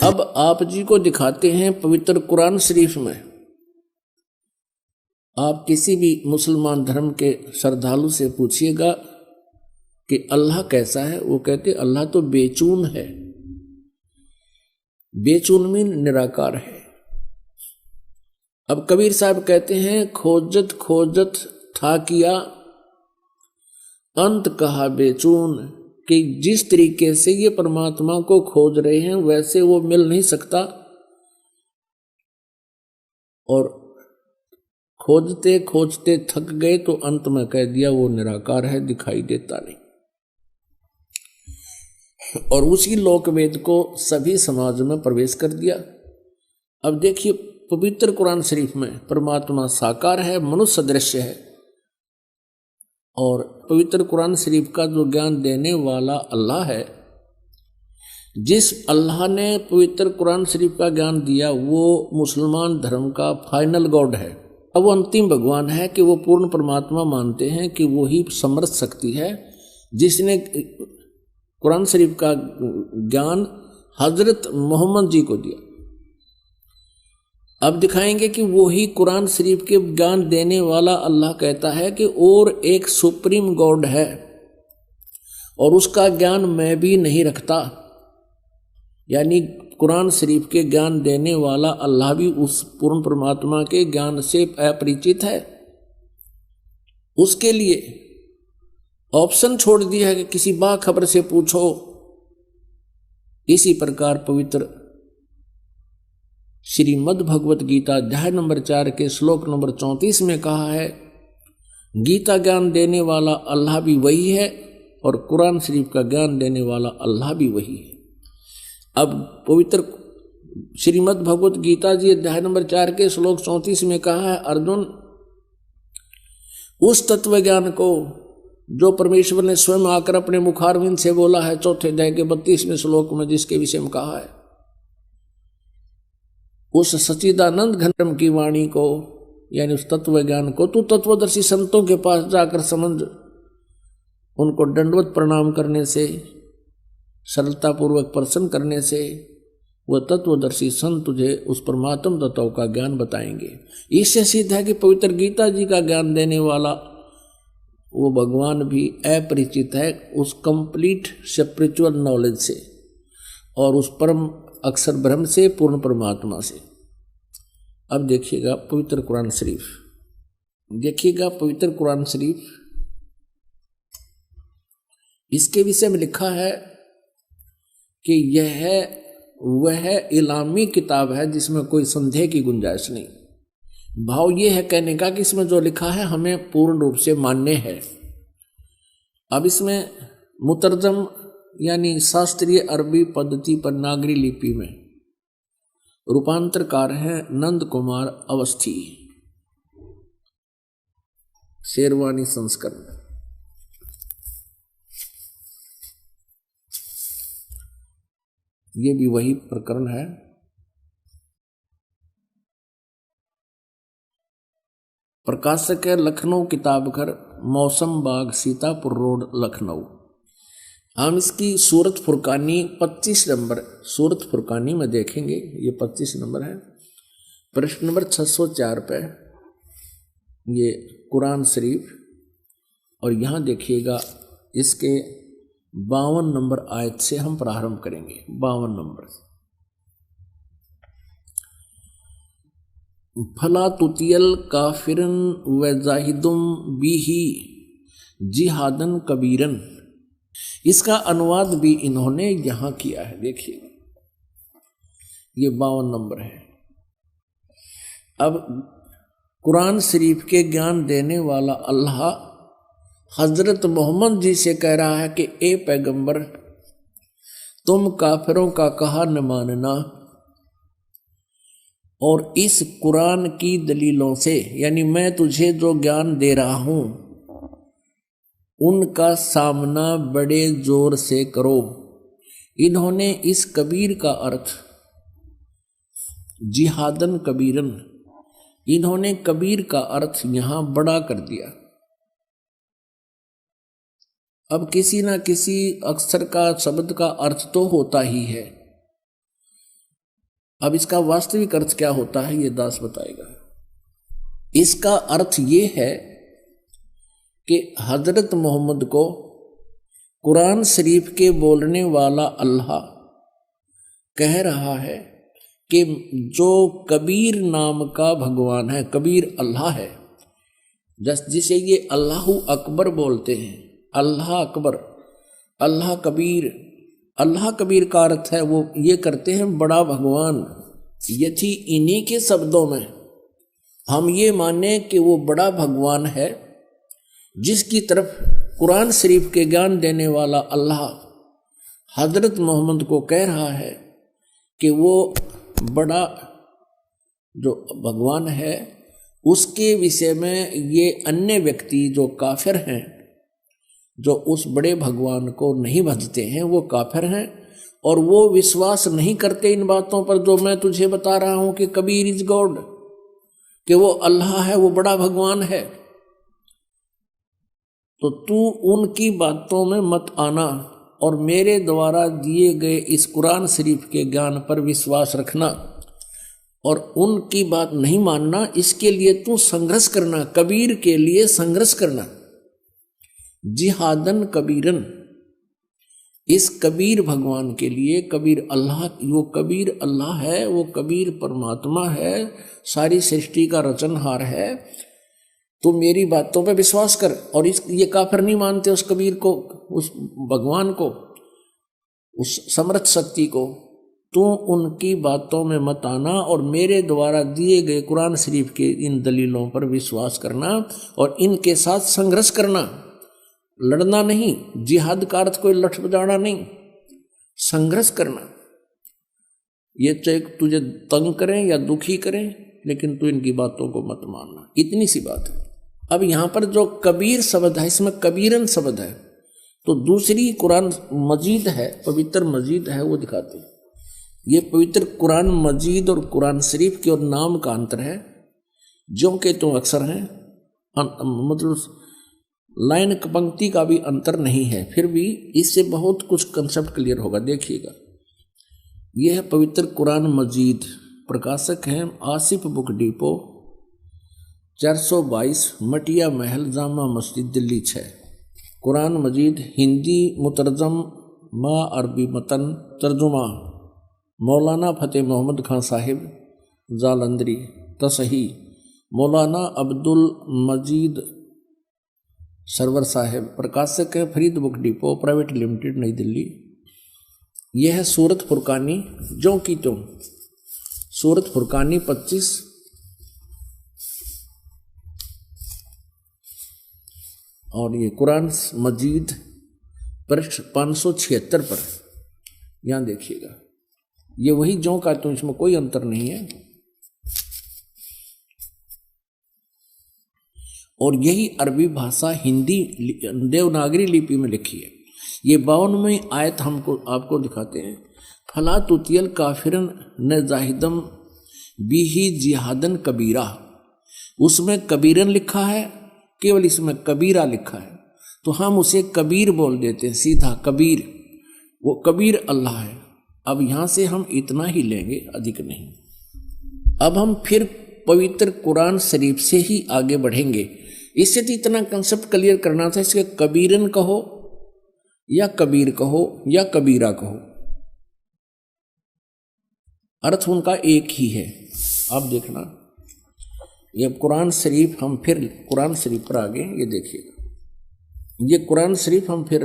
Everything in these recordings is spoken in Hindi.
अब आप जी को दिखाते हैं पवित्र कुरान शरीफ में। आप किसी भी मुसलमान धर्म के श्रद्धालु से पूछिएगा कि अल्लाह कैसा है, वो कहते अल्लाह तो बेचून है। बेचून मीन निराकार है। अब कबीर साहब कहते हैं खोजत खोजत था किया अंत कहा बेचून, कि जिस तरीके से ये परमात्मा को खोज रहे हैं वैसे वो मिल नहीं सकता, और खोजते खोजते थक गए तो अंत में कह दिया वो निराकार है, दिखाई देता नहीं। और उसी लोकवेद को सभी समाज में प्रवेश कर दिया। अब देखिए पवित्र कुरान शरीफ में परमात्मा साकार है, मनुष्य सदृश्य है, और पवित्र कुरान शरीफ का जो ज्ञान देने वाला अल्लाह है, जिस अल्लाह ने पवित्र कुरान शरीफ का ज्ञान दिया वो मुसलमान धर्म का फाइनल गॉड है। अब वो अंतिम भगवान है कि वो पूर्ण परमात्मा मानते हैं कि वो ही समर्थ शक्ति है जिसने कुरान शरीफ का ज्ञान हजरत मोहम्मद जी को दिया। अब दिखाएंगे कि वो ही कुरान शरीफ के ज्ञान देने वाला अल्लाह कहता है कि और एक सुप्रीम गॉड है और उसका ज्ञान मैं भी नहीं रखता, यानी कुरान शरीफ के ज्ञान देने वाला अल्लाह भी उस पूर्ण परमात्मा के ज्ञान से अपरिचित है। उसके लिए ऑप्शन छोड़ दिया है कि किसी बाखबर से पूछो। इसी प्रकार पवित्र श्रीमद् भगवत गीता अध्याय नंबर 4 के श्लोक नंबर 34 में कहा है गीता ज्ञान देने वाला अल्लाह भी वही है और कुरान शरीफ का ज्ञान देने वाला अल्लाह भी वही है। अब पवित्र श्रीमद् भगवत गीता जी अध्याय नंबर 4 के श्लोक 34 में कहा है अर्जुन, उस तत्व ज्ञान को जो परमेश्वर ने स्वयं आकर अपने मुखारविंद से बोला है चौथे अध्याय के 32वें श्लोक में, जिसके विषय में कहा है, उस सच्चिदानंद घनम की वाणी को यानी उस तत्व ज्ञान को तू तत्वदर्शी संतों के पास जाकर समझ, उनको दंडवत प्रणाम करने से, सरलता पूर्वक प्रसन्न करने से वह तत्वदर्शी संत तुझे उस परमात्म तत्व का ज्ञान बताएंगे। इससे सिद्ध है कि पवित्र गीता जी का ज्ञान देने वाला वो भगवान भी अपरिचित है उस कंप्लीट स्पिरिचुअल नॉलेज से और उस परम अक्षर ब्रह्म से, पूर्ण परमात्मा से। अब देखिएगा पवित्र कुरान शरीफ, देखिएगा पवित्र कुरान शरीफ, इसके विषय में लिखा है कि यह वह इलामी किताब है जिसमें कोई संदेह की गुंजाइश नहीं। भाव ये है कहने का कि इसमें जो लिखा है हमें पूर्ण रूप से मान्य है। अब इसमें मुतरजम यानी शास्त्रीय अरबी पद्धति पर नागरी लिपि में रूपांतरकार है नंद कुमार अवस्थी, शेरवानी संस्करण। ये भी वही प्रकरण है। प्रकाशक है लखनऊ किताबघर, मौसम बाग, सीतापुर रोड, लखनऊ। हम इसकी सूरत फुरकानी 25 नंबर सूरत फुरकानी में देखेंगे, ये 25 नंबर है। प्रश्न नंबर 604 पे ये कुरान शरीफ, और यहाँ देखिएगा इसके 52 नंबर आयत से हम प्रारंभ करेंगे। 52 नंबर, फला तुतियल काफिरन व जाहिदुम बिही जिहादन कबीरन। इसका अनुवाद भी इन्होंने यहां किया है। देखिए ये 52 नंबर है। अब कुरान शरीफ के ज्ञान देने वाला अल्लाह हजरत मोहम्मद जी से कह रहा है कि ए पैगंबर, तुम काफिरों का कहा न मानना और इस कुरान की दलीलों से, यानी मैं तुझे जो ज्ञान दे रहा हूं उनका सामना बड़े जोर से करो। इन्होंने इस कबीर का अर्थ जिहादन कबीरन, इन्होंने कबीर का अर्थ यहां बड़ा कर दिया। अब किसी ना किसी अक्षर का, शब्द का अर्थ तो होता ही है। अब इसका वास्तविक अर्थ क्या होता है ये दास बताएगा। इसका अर्थ ये है कि हजरत मोहम्मद को कुरान शरीफ के बोलने वाला अल्लाह कह रहा है कि जो कबीर नाम का भगवान है, कबीर अल्लाह है, जिसे ये अल्लाहु अकबर बोलते हैं, अल्लाह अकबर, अल्लाह कबीर। अल्लाह कबीर का अर्थ है वो ये करते हैं बड़ा भगवान। यदि इन्हीं के शब्दों में हम ये माने कि वो बड़ा भगवान है, जिसकी तरफ कुरान शरीफ के ज्ञान देने वाला अल्लाह हजरत मोहम्मद को कह रहा है कि वो बड़ा जो भगवान है, उसके विषय में ये अन्य व्यक्ति जो काफिर हैं, जो उस बड़े भगवान को नहीं भजते हैं, वो काफिर हैं और वो विश्वास नहीं करते इन बातों पर जो मैं तुझे बता रहा हूं कि कबीर इज गॉड, कि वो अल्लाह है, वो बड़ा भगवान है। तो तू उनकी बातों में मत आना और मेरे द्वारा दिए गए इस कुरान शरीफ के ज्ञान पर विश्वास रखना और उनकी बात नहीं मानना। इसके लिए तू संघर्ष करना, कबीर के लिए संघर्ष करना, जिहादन कबीरन, इस कबीर भगवान के लिए। कबीर अल्लाह, वो कबीर अल्लाह है, वो कबीर परमात्मा है, सारी सृष्टि का रचनहार है। तो मेरी बातों पे विश्वास कर। और ये काफिर नहीं मानते उस कबीर को, उस भगवान को, उस समर्थ शक्ति को। तू उनकी बातों में मत आना और मेरे द्वारा दिए गए कुरान शरीफ के इन दलीलों पर विश्वास करना और इनके साथ संघर्ष करना, लड़ना नहीं। जिहाद का अर्थ कोई लठ बजाना नहीं, संघर्ष करना। ये चाहे तुझे तंग करें या दुखी करें, लेकिन तू इनकी बातों को मत मानना। इतनी सी बात है। अब यहां पर जो कबीर शब्द है, इसमें कबीरन शब्द है, तो दूसरी कुरान मजीद है, पवित्र मजीद है, वो दिखाते हैं। ये पवित्र कुरान मजीद और कुरान शरीफ के और नाम का अंतर है, जो कि तो अक्सर हैं, मतलब लाइन पंक्ति का भी अंतर नहीं है, फिर भी इससे बहुत कुछ कंसेप्ट क्लियर होगा। देखिएगा, यह है पवित्र कुरान मजीद, प्रकाशक हैं आसिफ बुक डिपो, 422 मटिया महल, जामा मस्जिद, दिल्ली 6। कुरान मजीद हिंदी मुतरजम मा अरबी मतन, तर्जुमा मौलाना फतेह मोहम्मद खान साहिब जालंधरी, तसही मौलाना अब्दुल मजीद सरवर साहिब, प्रकाशक है Farid book depot private limited, नई दिल्ली। यह है सूरत फुरकानी, जो की तुम सूरत फुरकानी 25 और ये कुरान मजीद पृष्ठ 576 पर, यहां देखिएगा, ये वही जो का तुम, इसमें कोई अंतर नहीं है। और यही अरबी भाषा हिंदी देवनागरी लिपि में लिखी है। ये 52वें आयत हमको आपको दिखाते हैं। फला तुतियल काफिरन न जाहिदम बिही जिहादन कबीरा, उसमें कबीरन लिखा है, केवल इसमें कबीरा लिखा है, तो हम उसे कबीर बोल देते हैं, सीधा कबीर। वो कबीर अल्लाह है। अब यहां से हम इतना ही लेंगे, अधिक नहीं। अब हम फिर पवित्र कुरान शरीफ से ही आगे बढ़ेंगे। इससे तो इतना कंसेप्ट क्लियर करना था, इसके कबीरन कहो या कबीर कहो या कबीरा कहो, अर्थ उनका एक ही है। आप देखना, ये कुरान शरीफ, हम फिर कुरान शरीफ पर आगे, ये देखिएगा, ये कुरान शरीफ हम फिर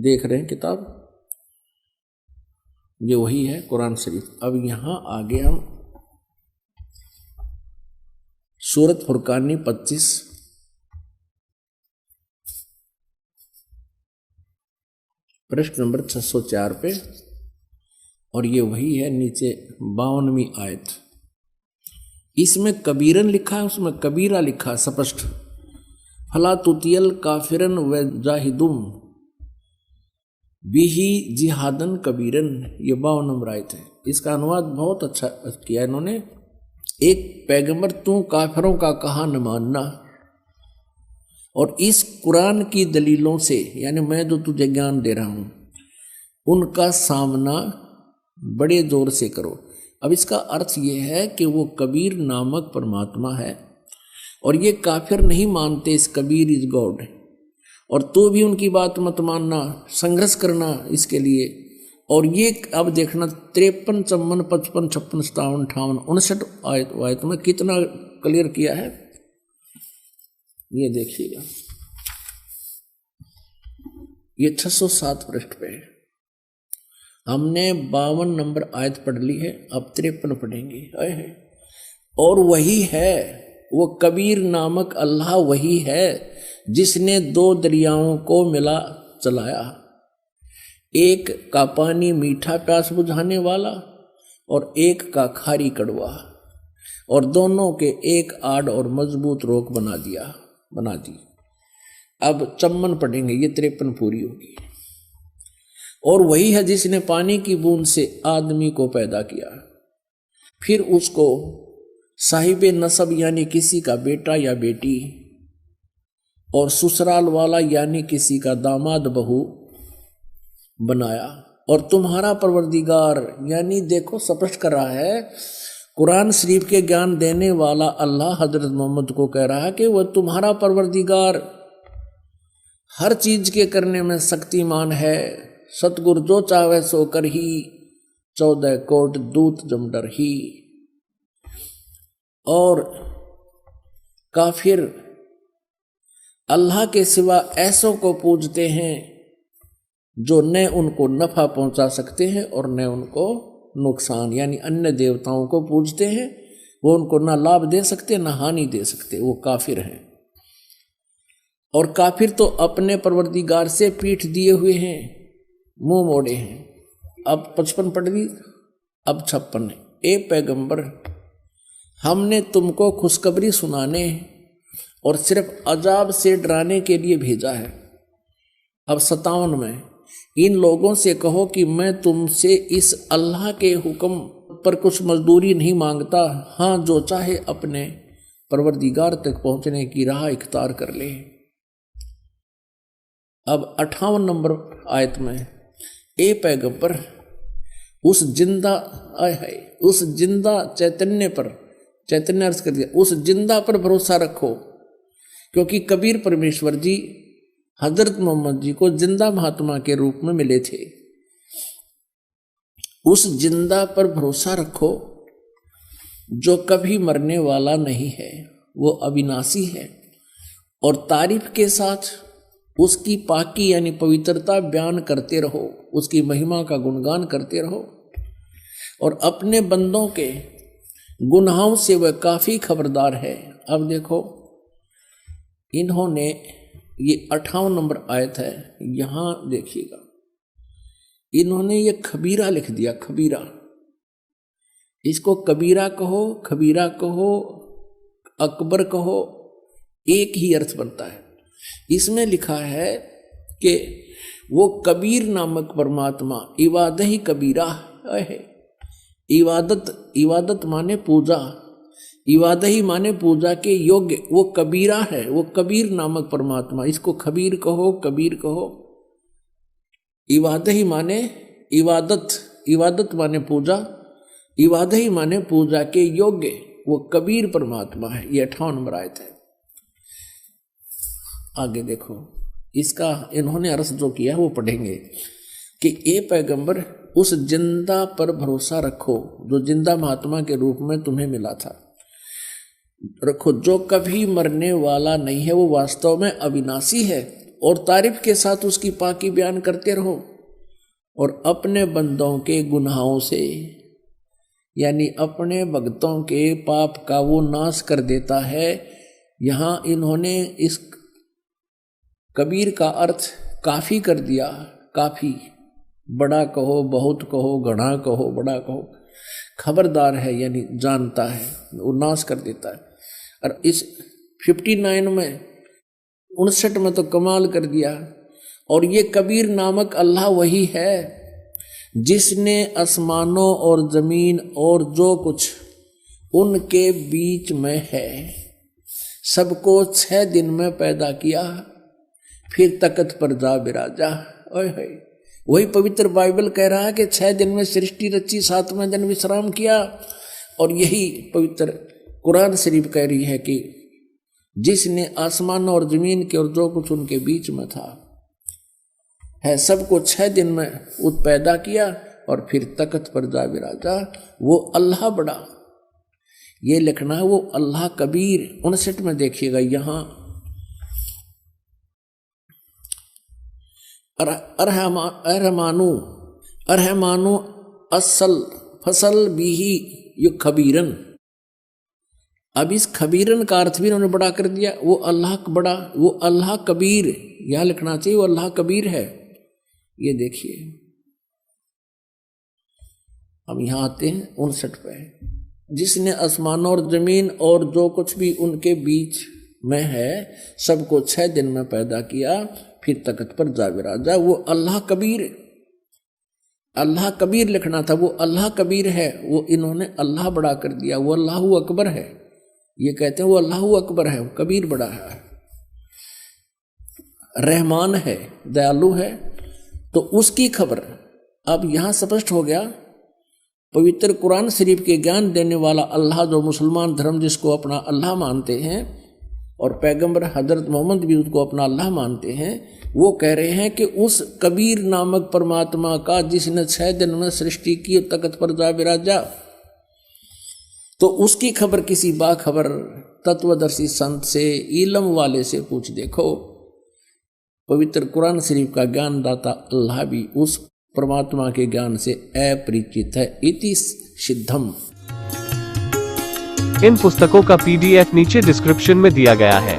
देख रहे हैं किताब, ये वही है कुरान शरीफ। अब यहां आगे हम सूरत फुरकानी 25 पृष्ठ नंबर 604 पे, और ये वही है नीचे 52वीं आयत। इसमें कबीरन लिखा है, उसमें कबीरा लिखा है स्पष्ट। फला तुतियल काफिरन व जाहिदुम बिही जिहादन कबीरन, ये 52 नंबर आयत है। इसका अनुवाद बहुत अच्छा किया इन्होंने। एक पैगंबर, तू काफिरों का कहा न मानना, और इस कुरान की दलीलों से, यानी मैं जो तुझे ज्ञान दे रहा हूं, उनका सामना बड़े जोर से करो। अब इसका अर्थ ये है कि वो कबीर नामक परमात्मा है और ये काफिर नहीं मानते इस कबीर इज गॉड, और तो भी उनकी बात मत मानना, संघर्ष करना इसके लिए। और ये अब देखना 53, 54, 55, 56, 57, 58, 59 आयत में कितना क्लियर किया है, ये देखिएगा। ये 607 पृष्ठ पे है। हमने 52 नंबर आयत पढ़ ली है, अब 53 पढ़ेंगे। और वही है वो कबीर नामक अल्लाह, वही है जिसने 2 दरियाओं को मिला चलाया, एक का पानी मीठा प्यास बुझाने वाला और एक का खारी कड़वा, और दोनों के एक आड़ और मजबूत रोक बना दी। अब 54 पढ़ेंगे, ये 53 पूरी होगी। और वही है जिसने पानी की बूंद से आदमी को पैदा किया, फिर उसको साहिबे नसब यानी किसी का बेटा या बेटी और ससुराल वाला यानी किसी का दामाद बहू बनाया। और तुम्हारा परवरदिगार, यानी देखो स्पष्ट कर रहा है, कुरान शरीफ के ज्ञान देने वाला अल्लाह हजरत मोहम्मद को कह रहा है कि वह तुम्हारा परवरदिगार हर चीज के करने में शक्तिमान है, सतगुरु जो चाहे सो कर ही, 14 कोट दूत जमडर ही। और काफिर अल्लाह के सिवा ऐसों को पूजते हैं जो न उनको नफा पहुंचा सकते हैं और न उनको नुकसान, यानी अन्य देवताओं को पूजते हैं, वो उनको ना लाभ दे सकते ना हानि दे सकते, वो काफिर हैं। और काफिर तो अपने परवरदिगार से पीठ दिए हुए हैं, मुंह मोड़े हैं। अब 55 पढ़ ली, अब 56। ए पैगंबर, हमने तुमको खुशखबरी सुनाने और सिर्फ अजाब से डराने के लिए भेजा है। अब 57 में, इन लोगों से कहो कि मैं तुमसे इस अल्लाह के हुक्म पर कुछ मजदूरी नहीं मांगता, हाँ जो चाहे अपने परवरदिगार तक पहुंचने की राह इख्तियार कर ले। अब 58 नंबर आयत में, ए पैगंबर, उस जिंदा चैतन्य पर, चैतन्य अर्थ कर दिया, उस जिंदा पर भरोसा रखो, क्योंकि कबीर परमेश्वर जी हजरत मोहम्मद जी को जिंदा महात्मा के रूप में मिले थे। उस जिंदा पर भरोसा रखो जो कभी मरने वाला नहीं है, वो अविनाशी है, और तारीफ के साथ उसकी पाकी यानी पवित्रता बयान करते रहो, उसकी महिमा का गुणगान करते रहो, और अपने बंदों के गुनाहों से वह काफी खबरदार है। अब देखो, इन्होंने ये 58 नंबर आयत है, यहां देखिएगा, इन्होंने ये खबीरा लिख दिया, खबीरा। इसको कबीरा कहो, खबीरा कहो, अकबर कहो, एक ही अर्थ बनता है। इसमें लिखा है कि वो कबीर नामक परमात्मा इबादत ही कबीरा है। इबादत माने पूजा, इबादत ही माने पूजा के योग्य, वो कबीरा है, वो कबीर नामक परमात्मा। इसको खबीर कहो, कबीर कहो। इबादत ही माने इबादत माने पूजा, इबादत ही माने पूजा के योग्य, वो कबीर परमात्मा है। ये 58 नंबर आयत है। आगे देखो, इसका इन्होंने अर्थ जो किया वो पढ़ेंगे कि ए पैगंबर, उस जिंदा पर भरोसा रखो जो जिंदा महात्मा के रूप में तुम्हें मिला था, रखो, जो कभी मरने वाला नहीं है, वो वास्तव में अविनाशी है, और तारीफ के साथ उसकी पाकी बयान करते रहो, और अपने बंदों के गुनाहों से, यानी अपने भक्तों के पाप का वो नाश कर देता है। यहां इन्होंने इस कबीर का अर्थ काफी कर दिया, काफी, बड़ा कहो, बहुत कहो, घना कहो, बड़ा कहो, खबरदार है यानी जानता है, वो नाश कर देता है। और इस 59 में 59 में तो कमाल कर दिया। और ये कबीर नामक अल्लाह वही है जिसने आसमानों और जमीन और जो कुछ उनके बीच में है सबको 6 दिन में पैदा किया, फिर तख्त पर जा बिराजा। ओए होए, वही पवित्र बाइबल कह रहा है कि 6 दिन में सृष्टि रची, 7वें दिन विश्राम किया। और यही पवित्र कुरान शरीफ कह रही है कि जिसने आसमान और जमीन के और जो कुछ उनके बीच में था है सबको 6 दिन में पैदा किया और फिर तख्त पर जा विराजा। वो अल्लाह बड़ा, ये लिखना है वो अल्लाह कबीर। 59 में देखिएगा यहां अरहमानु असल फसल बीही यु खबीरन। अब इस खबीरन का अर्थ भी उन्होंने बड़ा कर दिया। वो अल्लाह बड़ा, वो अल्लाह कबीर, यहां लिखना चाहिए वो अल्लाह कबीर है। ये देखिए, हम यहां आते हैं 59 पे। जिसने आसमान और जमीन और जो कुछ भी उनके बीच में है सबको 6 दिन में पैदा किया, फिर तख्त पर जा विराजा। वो अल्लाह कबीर, अल्लाह कबीर लिखना था, वो अल्लाह कबीर है। वो इन्होंने अल्लाह बड़ा कर दिया, वो अल्लाह अकबर है। ये कहते हैं वो अल्लाह अकबर है, वो कबीर बड़ा है, रहमान है, दयालु है। तो उसकी खबर अब यहां स्पष्ट हो गया। पवित्र कुरान शरीफ के ज्ञान देने वाला अल्लाह, जो मुसलमान धर्म जिसको अपना अल्लाह मानते हैं, और पैगंबर हजरत मोहम्मद भी उसको अपना अल्लाह मानते हैं, वो कह रहे हैं कि उस कबीर नामक परमात्मा का जिसने 6 दिन में सृष्टि की, तख्त पर जा विराजा, तो उसकी खबर किसी बाखबर तत्वदर्शी संत से, इलम वाले से पूछ देखो। पवित्र कुरान शरीफ का ज्ञान दाता अल्लाह भी उस परमात्मा के ज्ञान से अपरिचित है। इति सिद्धम। इन पुस्तकों का PDF नीचे डिस्क्रिप्शन में दिया गया है।